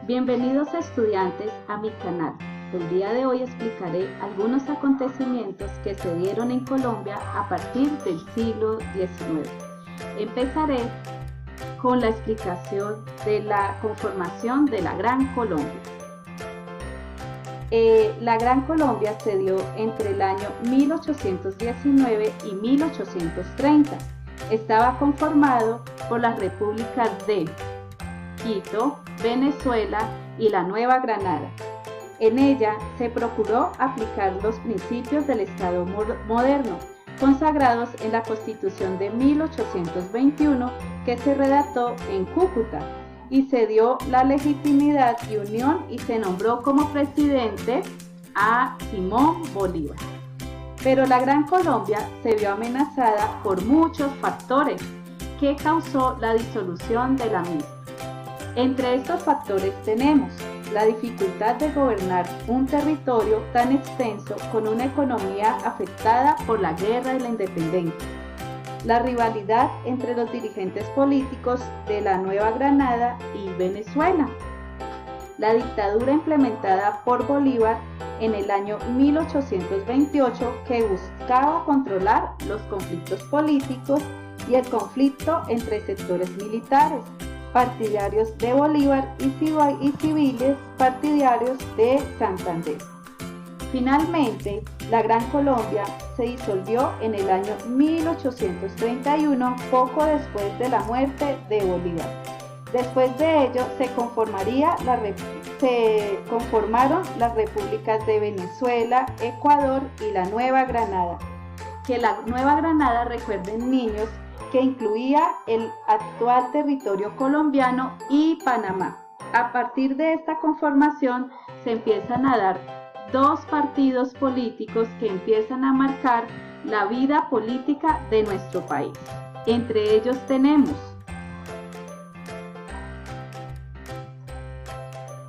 Bienvenidos estudiantes a mi canal. El día de hoy explicaré algunos acontecimientos que se dieron en Colombia a partir del siglo XIX. Empezaré con la explicación de la conformación de la Gran Colombia. La Gran Colombia se dio entre el año 1819 y 1830. Estaba conformado por las repúblicas de Quito, Venezuela y la Nueva Granada. En ella se procuró aplicar los principios del Estado moderno, consagrados en la Constitución de 1821 que se redactó en Cúcuta, y se dio la legitimidad y unión y se nombró como presidente a Simón Bolívar. Pero la Gran Colombia se vio amenazada por muchos factores que causó la disolución de la misma. Entre estos factores tenemos la dificultad de gobernar un territorio tan extenso con una economía afectada por la guerra de la independencia, la rivalidad entre los dirigentes políticos de la Nueva Granada y Venezuela, la dictadura implementada por Bolívar en el año 1828 que buscaba controlar los conflictos políticos y el conflicto entre sectores militares, partidarios de Bolívar y civiles partidarios de Santander. Finalmente, la Gran Colombia se disolvió en el año 1831, poco después de la muerte de Bolívar. Después de ello se conformaron las repúblicas de Venezuela, Ecuador y la Nueva Granada. Que la Nueva Granada, recuerden niños, que incluía el actual territorio colombiano y Panamá. A partir de esta conformación se empiezan a dar dos partidos políticos que empiezan a marcar la vida política de nuestro país. Entre ellos tenemos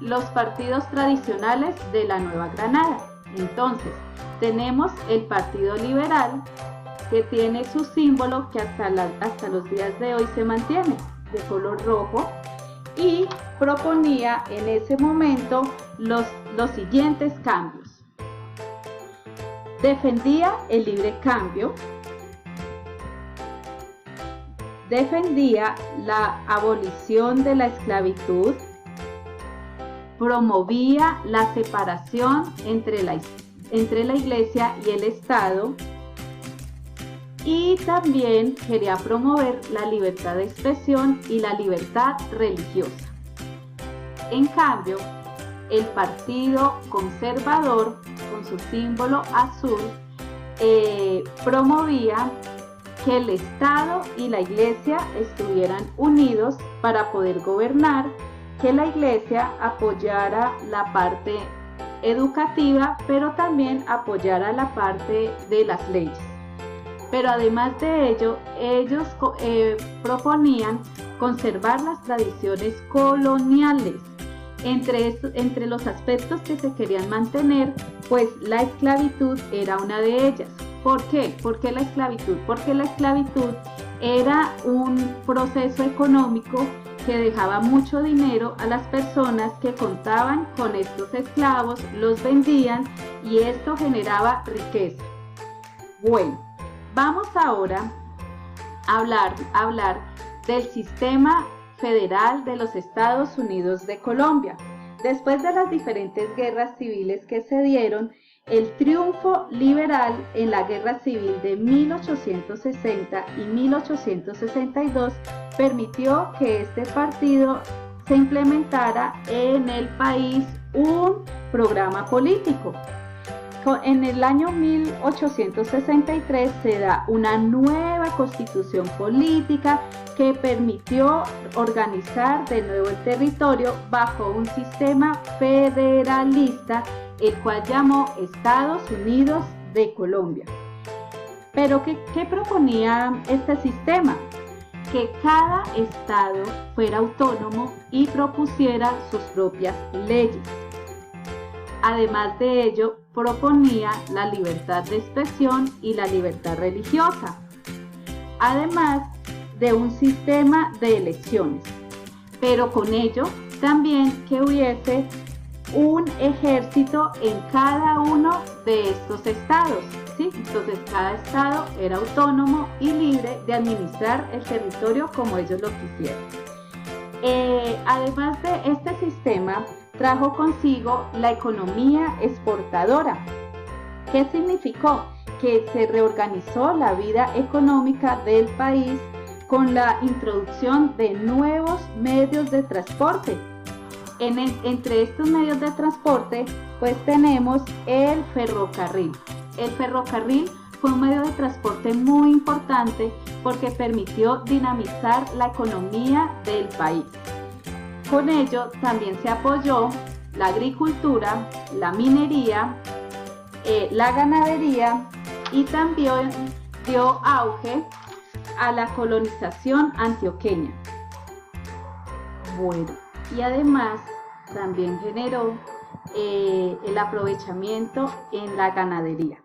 los partidos tradicionales de la Nueva Granada. Entonces, tenemos el Partido Liberal, que tiene su símbolo que hasta los días de hoy se mantiene, de color rojo, y proponía en ese momento los siguientes cambios. Defendía el libre cambio, defendía la abolición de la esclavitud, promovía la separación entre la Iglesia y el Estado, y también quería promover la libertad de expresión y la libertad religiosa. En cambio, el Partido Conservador, con su símbolo azul, promovía que el Estado y la Iglesia estuvieran unidos para poder gobernar, que la Iglesia apoyara la parte educativa, pero también apoyara la parte de las leyes. Pero además de ello, ellos proponían conservar las tradiciones coloniales. Entre los aspectos que se querían mantener, pues la esclavitud era una de ellas. ¿Por qué? ¿Por qué la esclavitud? Porque la esclavitud era un proceso económico que dejaba mucho dinero a las personas que contaban con estos esclavos, los vendían y esto generaba riqueza. Bueno, vamos ahora a hablar del sistema federal de los Estados Unidos de Colombia. Después de las diferentes guerras civiles que se dieron, el triunfo liberal en la Guerra Civil de 1860 y 1862 permitió que este partido se implementara en el país un programa político. En el año 1863 se da una nueva constitución política que permitió organizar de nuevo el territorio bajo un sistema federalista, el cual llamó Estados Unidos de Colombia. Pero ¿qué proponía este sistema? Que cada estado fuera autónomo y propusiera sus propias leyes. Además de ello, proponía la libertad de expresión y la libertad religiosa, además de un sistema de elecciones. Pero con ello también que hubiese un ejército en cada uno de estos estados, ¿sí? Entonces cada estado era autónomo y libre de administrar el territorio como ellos lo quisieran. Además de este sistema, trajo consigo la economía exportadora. ¿Qué significó? Que se reorganizó la vida económica del país con la introducción de nuevos medios de transporte. Entre estos medios de transporte, pues tenemos el ferrocarril. El ferrocarril fue un medio de transporte muy importante porque permitió dinamizar la economía del país. Con ello también se apoyó la agricultura, la minería, la ganadería y también dio auge a la colonización antioqueña. Bueno, y además también generó el aprovechamiento en la ganadería.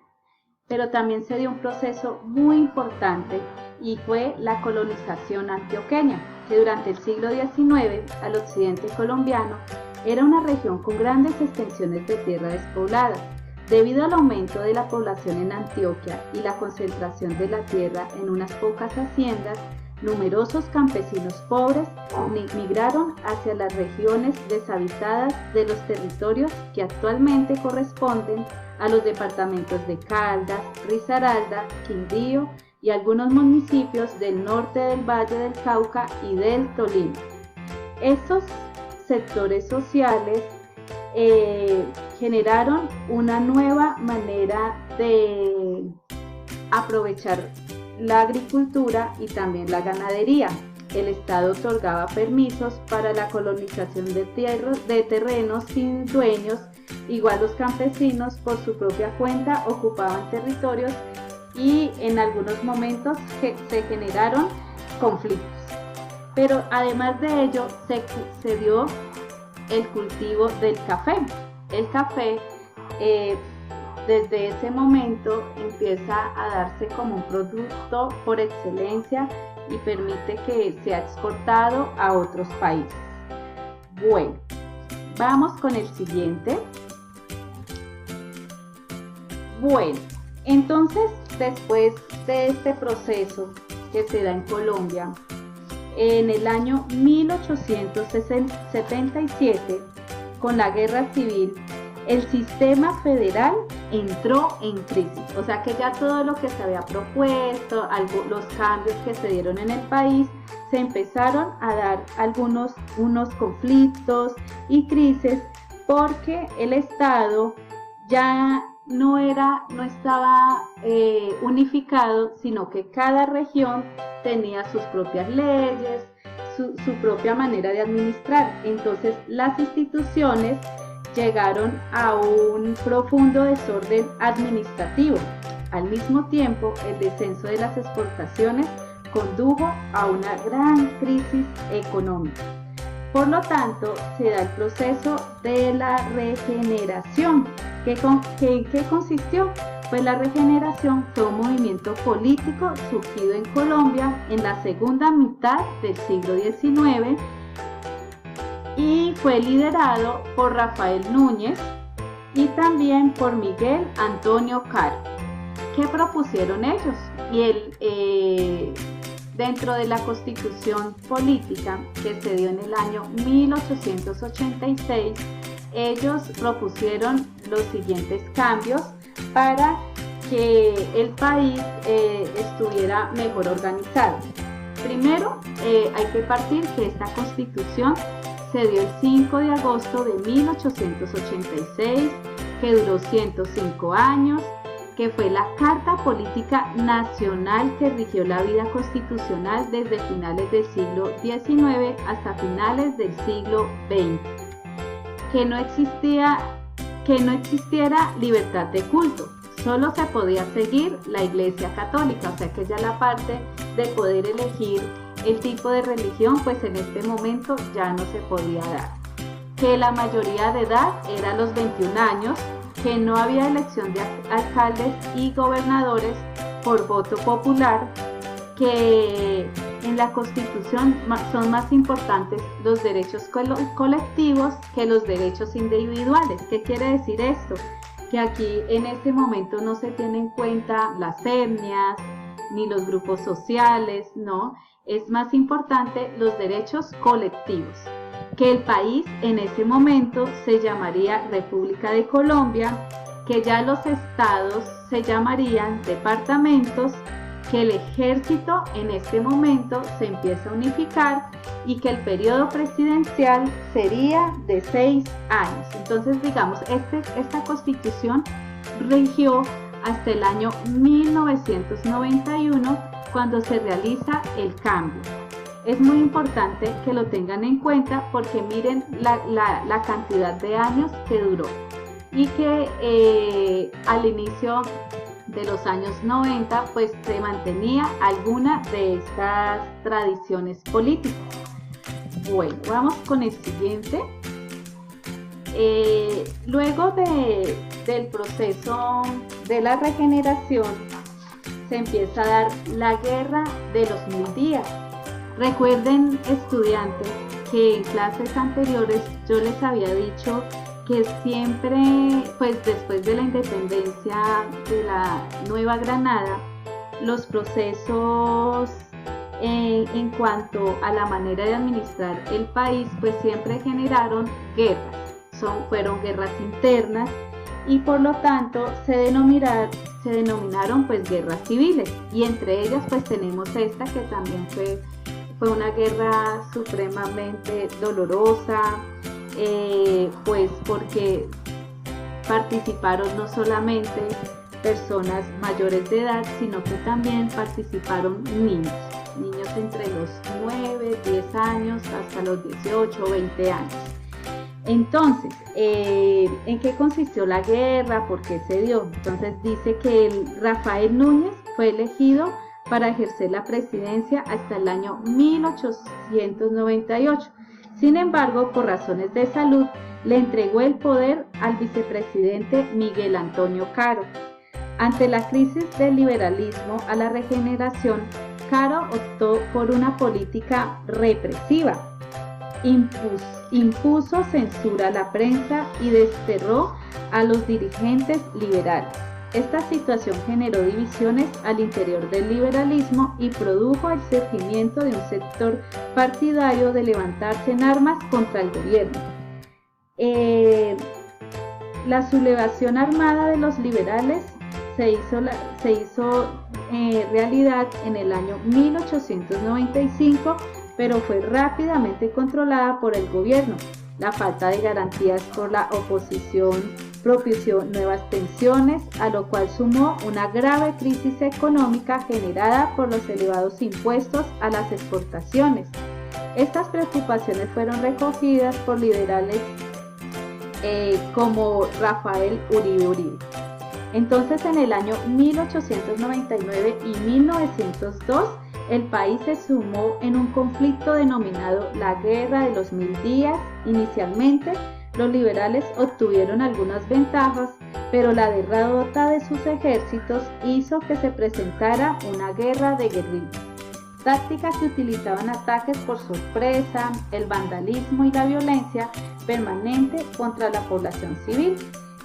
Pero también se dio un proceso muy importante y fue la colonización antioqueña, que durante el siglo XIX al occidente colombiano era una región con grandes extensiones de tierra despoblada. Debido al aumento de la población en Antioquia y la concentración de la tierra en unas pocas haciendas, numerosos campesinos pobres migraron hacia las regiones deshabitadas de los territorios que actualmente corresponden a los departamentos de Caldas, Risaralda, Quindío y algunos municipios del norte del Valle del Cauca y del Tolima. Estos sectores sociales generaron una nueva manera de aprovechar la agricultura y también la ganadería. El Estado otorgaba permisos para la colonización de terrenos sin dueños. Igual los campesinos por su propia cuenta ocupaban territorios y en algunos momentos se generaron conflictos. Pero además de ello se dio el cultivo del café. El café desde ese momento empieza a darse como un producto por excelencia y permite que sea exportado a otros países. Bueno, vamos con el siguiente. Bueno, entonces después de este proceso que se da en Colombia, en el año 1877, con la guerra civil, el sistema federal entró en crisis. O sea que ya todo lo que se había propuesto, los cambios que se dieron en el país, se empezaron a dar unos conflictos y crisis porque el Estado ya no estaba unificado, sino que cada región tenía sus propias leyes, su propia manera de administrar. Entonces las instituciones llegaron a un profundo desorden administrativo. Al mismo tiempo, el descenso de las exportaciones condujo a una gran crisis económica. Por lo tanto, se da el proceso de la regeneración. ¿En qué consistió? Pues la regeneración fue un movimiento político surgido en Colombia en la segunda mitad del siglo XIX y fue liderado por Rafael Núñez y también por Miguel Antonio Caro. ¿Qué propusieron ellos? Dentro de la constitución política que se dio en el año 1886, ellos propusieron los siguientes cambios para que el país estuviera mejor organizado. Primero, hay que partir que esta constitución se dio el 5 de agosto de 1886, que duró 105 años, que fue la Carta Política Nacional que rigió la vida constitucional desde finales del siglo XIX hasta finales del siglo XX. Que no existiera libertad de culto, solo se podía seguir la Iglesia Católica, o sea que ya la parte de poder elegir el tipo de religión, pues en este momento ya no se podía dar. Que la mayoría de edad era los 21 años, que no había elección de alcaldes y gobernadores por voto popular, que en la Constitución son más importantes los derechos colectivos que los derechos individuales. ¿Qué quiere decir esto? Que aquí en este momento no se tienen en cuenta las etnias ni los grupos sociales, no, es más importante los derechos colectivos, que el país en ese momento se llamaría República de Colombia, que ya los estados se llamarían departamentos, que el ejército en este momento se empieza a unificar y que el periodo presidencial sería de 6 años. Entonces, digamos, esta constitución rigió hasta el año 1991, cuando se realiza el cambio. Es muy importante que lo tengan en cuenta porque miren la cantidad de años que duró y que al inicio de los años 90 pues se mantenía alguna de estas tradiciones políticas. Bueno, vamos con el siguiente. Luego del proceso de la regeneración se empieza a dar la guerra de los 1000 días. Recuerden, estudiantes, que en clases anteriores yo les había dicho que siempre, pues después de la independencia de la Nueva Granada, los procesos en cuanto a la manera de administrar el país, pues siempre generaron guerras. Fueron guerras internas y por lo tanto se denominaron pues guerras civiles, y entre ellas pues tenemos esta que también fue una guerra supremamente dolorosa, pues porque participaron no solamente personas mayores de edad, sino que también participaron niños entre los 9, 10 años hasta los 18 o 20 años. Entonces, ¿en qué consistió la guerra? ¿Por qué se dio? Entonces dice que Rafael Núñez fue elegido para ejercer la presidencia hasta el año 1898. Sin embargo, por razones de salud, le entregó el poder al vicepresidente Miguel Antonio Caro. Ante la crisis del liberalismo a la regeneración, Caro optó por una política represiva. Impuso censura a la prensa y desterró a los dirigentes liberales. Esta situación generó divisiones al interior del liberalismo y produjo el surgimiento de un sector partidario de levantarse en armas contra el gobierno. La sublevación armada de los liberales se hizo realidad en el año 1895, pero fue rápidamente controlada por el gobierno. La falta de garantías por la oposición propició nuevas tensiones, a lo cual sumó una grave crisis económica generada por los elevados impuestos a las exportaciones. Estas preocupaciones fueron recogidas por liberales como Rafael Uribe Uribe. Entonces, en el año 1899 y 1902, el país se sumó en un conflicto denominado la Guerra de los 1000 días. Inicialmente, los liberales obtuvieron algunas ventajas, pero la derrota de sus ejércitos hizo que se presentara una guerra de guerrillas. Tácticas que utilizaban ataques por sorpresa, el vandalismo y la violencia permanente contra la población civil.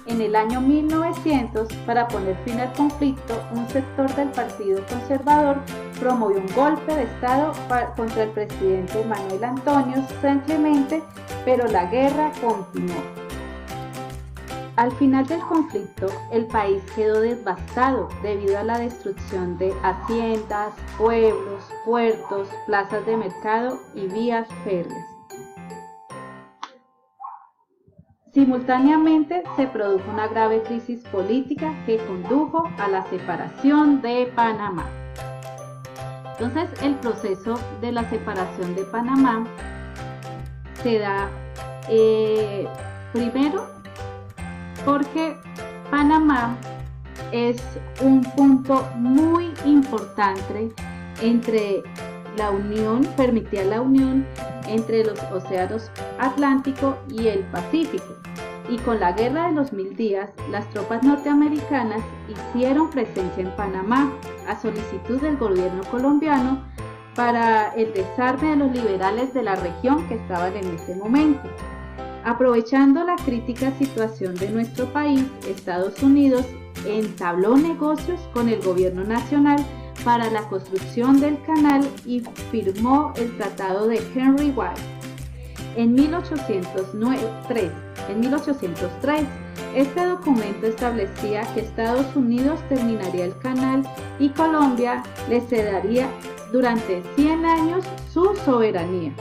En el año 1900, para poner fin al conflicto, un sector del Partido Conservador promovió un golpe de Estado contra el presidente Manuel Antonio San Clemente, pero la guerra continuó. Al final del conflicto, el país quedó devastado debido a la destrucción de haciendas, pueblos, puertos, plazas de mercado y vías férreas. Simultáneamente se produjo una grave crisis política que condujo a la separación de Panamá. Entonces, el proceso de la separación de Panamá se da primero porque Panamá es un punto muy importante entre la unión, permitía la unión entre los océanos Atlántico y el Pacífico. Y con la Guerra de los 1000 días, las tropas norteamericanas hicieron presencia en Panamá a solicitud del gobierno colombiano para el desarme de los liberales de la región que estaban en ese momento. Aprovechando la crítica situación de nuestro país, Estados Unidos entabló negocios con el gobierno nacional para la construcción del canal y firmó el Tratado de Henry White. En 1803, este documento establecía que Estados Unidos terminaría el canal y Colombia le cedería durante 100 años su soberanía.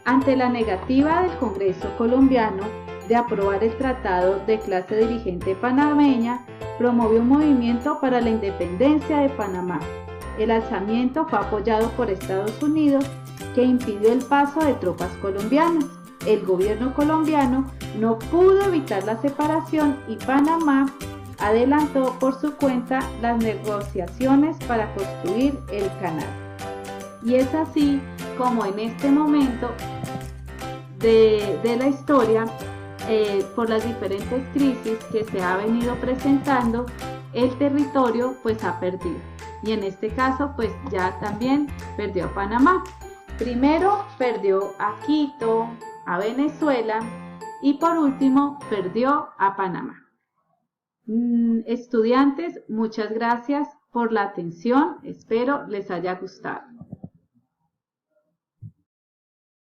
Ante la negativa del Congreso colombiano de aprobar el tratado de clase dirigente panameña, promovió un movimiento para la independencia de Panamá. El alzamiento fue apoyado por Estados Unidos, que impidió el paso de tropas colombianas. El gobierno colombiano no pudo evitar la separación y Panamá adelantó por su cuenta las negociaciones para construir el canal. Y es así como en este momento de la historia, por las diferentes crisis que se ha venido presentando, el territorio pues ha perdido. Y en este caso pues ya también perdió a Panamá. Primero perdió a Quito, a Venezuela y por último perdió a Panamá. Estudiantes, muchas gracias por la atención, espero les haya gustado.